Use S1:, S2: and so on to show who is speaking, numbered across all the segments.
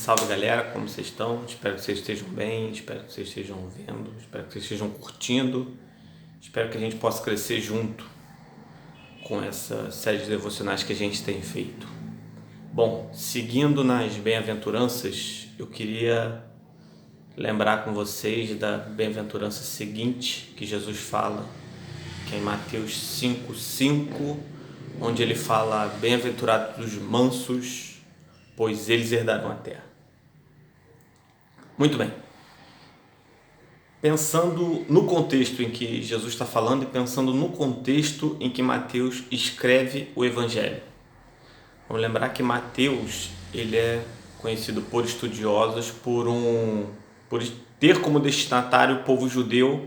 S1: Salve galera, como vocês estão? Espero que vocês estejam bem, espero que vocês estejam vendo, espero que vocês estejam curtindo, espero que a gente possa crescer junto com essa série de devocionais que a gente tem feito. Bom, seguindo nas bem-aventuranças, eu queria lembrar com vocês da bem-aventurança seguinte que Jesus fala, que é em Mateus 5:5, onde ele fala: bem-aventurados os mansos, pois eles herdarão a terra. Muito bem. Pensando no contexto em que Jesus está falando e pensando no contexto em que Mateus escreve o Evangelho. Vamos lembrar que Mateus ele é conhecido por estudiosos por ter como destinatário o povo judeu,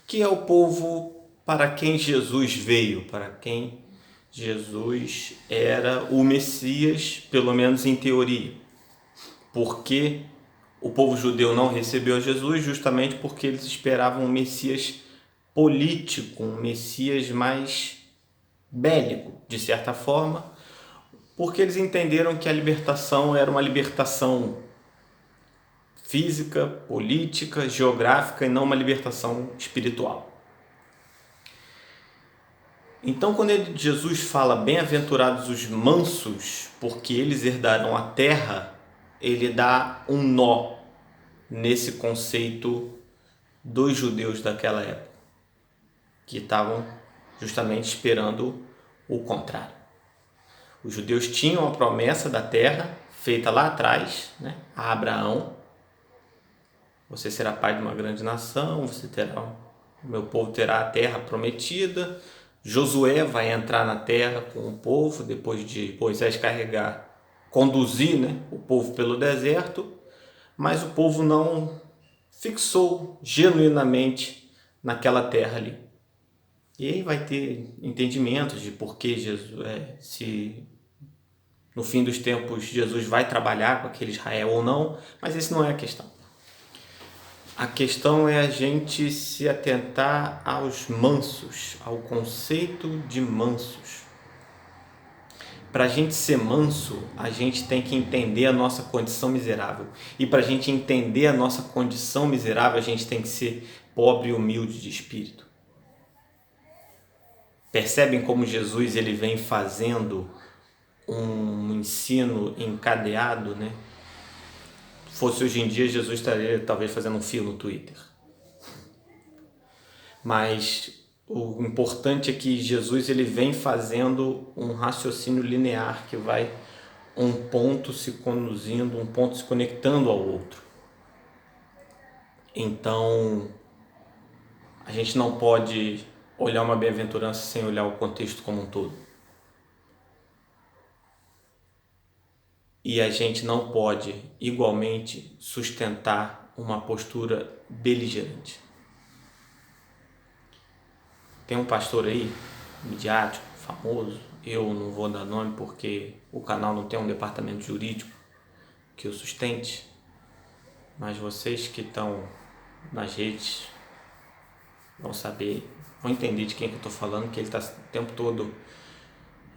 S1: que é o povo para quem Jesus veio, para quem Jesus era o Messias, pelo menos em teoria. Porque o povo judeu não recebeu a Jesus justamente porque eles esperavam um Messias político, um Messias mais bélico, de certa forma, porque eles entenderam que a libertação era uma libertação física, política, geográfica e não uma libertação espiritual. Então, quando Jesus fala bem-aventurados os mansos, porque eles herdarão a terra, ele dá um nó nesse conceito dos judeus daquela época, que estavam justamente esperando o contrário. Os judeus tinham a promessa da terra feita lá atrás, a Abraão: você será pai de uma grande nação, o meu povo terá a terra prometida. Josué vai entrar na terra com o povo, depois de Moisés conduzir o povo pelo deserto, mas o povo não fixou genuinamente naquela terra ali. E aí vai ter entendimento de por que Jesus, se no fim dos tempos Jesus vai trabalhar com aquele Israel ou não, mas esse não é a questão. A questão é a gente se atentar aos mansos, ao conceito de mansos. Para a gente ser manso, a gente tem que entender a nossa condição miserável. E para a gente entender a nossa condição miserável, a gente tem que ser pobre e humilde de espírito. Percebem como Jesus ele vem fazendo um ensino encadeado, Fosse hoje em dia, Jesus estaria talvez fazendo um fio no Twitter. Mas o importante é que Jesus ele vem fazendo um raciocínio linear que vai um ponto se conduzindo, um ponto se conectando ao outro. Então, a gente não pode olhar uma bem-aventurança sem olhar o contexto como um todo. E a gente não pode, igualmente, sustentar uma postura beligerante. Tem um pastor aí, midiático, famoso, eu não vou dar nome porque o canal não tem um departamento jurídico que o sustente, mas vocês que estão nas redes vão saber, vão entender de quem que eu estou falando, que ele está o tempo todo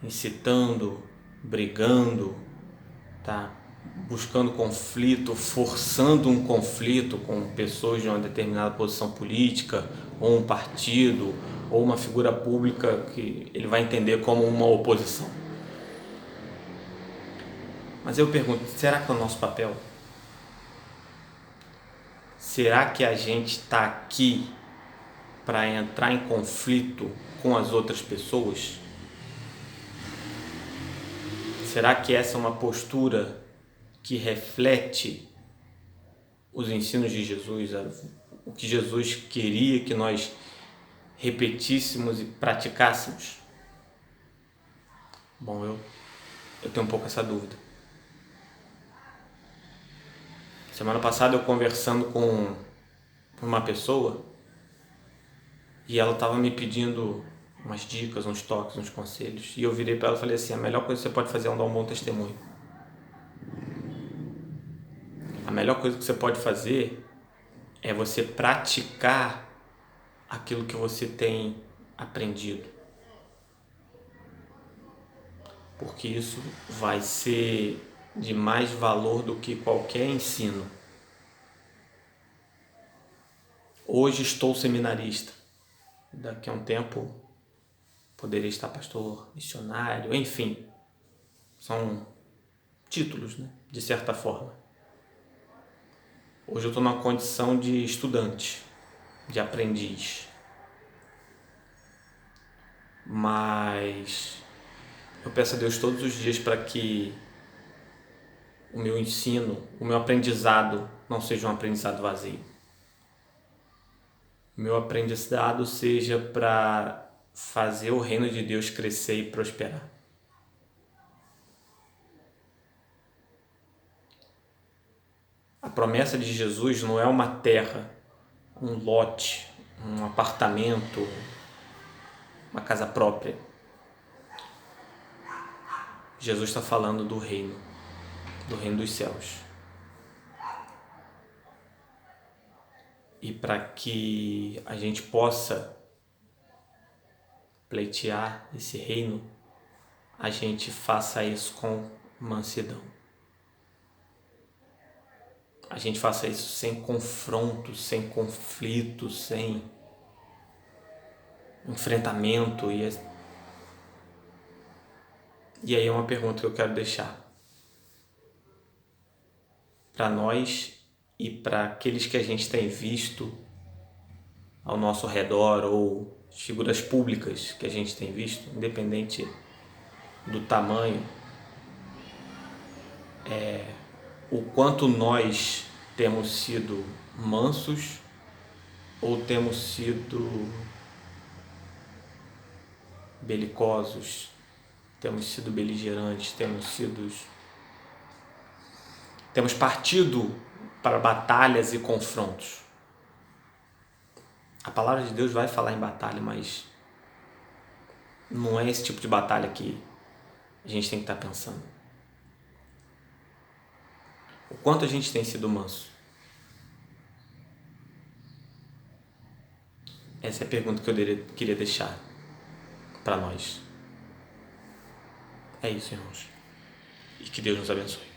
S1: incitando, brigando, tá buscando conflito, forçando um conflito com pessoas de uma determinada posição política, ou um partido, ou uma figura pública que ele vai entender como uma oposição. Mas eu pergunto, será que é o nosso papel? Será que a gente está aqui para entrar em conflito com as outras pessoas? Será que essa é uma postura que reflete os ensinos de Jesus, o que Jesus queria que nós repetíssemos e praticássemos? Bom, eu tenho um pouco essa dúvida. Semana passada eu conversando com uma pessoa e ela estava me pedindo umas dicas, uns toques, uns conselhos, e eu virei para ela e falei assim: a melhor coisa que você pode fazer é dar um bom testemunho. A melhor coisa que você pode fazer é você praticar aquilo que você tem aprendido, porque isso vai ser de mais valor do que qualquer ensino. Hoje estou seminarista. Daqui a um tempo poderia estar pastor missionário, enfim. São títulos, né? De certa forma. Hoje eu estou numa condição de estudante, de aprendiz. Mas eu peço a Deus todos os dias para que o meu ensino, o meu aprendizado não seja um aprendizado vazio. O meu aprendizado seja para fazer o reino de Deus crescer e prosperar. A promessa de Jesus não é uma terra, um lote, um apartamento, uma casa própria. Jesus está falando do reino dos céus. E para que a gente possa pleitear esse reino, a gente faça isso com mansidão. A gente faça isso sem confronto, sem conflito, sem enfrentamento. E aí é uma pergunta que eu quero deixar para nós e para aqueles que a gente tem visto ao nosso redor, ou figuras públicas que a gente tem visto, independente do tamanho, o quanto nós temos sido mansos ou temos sido belicosos, temos sido beligerantes, temos partido para batalhas e confrontos. A palavra de Deus vai falar em batalha, mas não é esse tipo de batalha que a gente tem que estar pensando. O quanto a gente tem sido manso? Essa é a pergunta que eu queria deixar para nós. É isso, irmãos. E que Deus nos abençoe.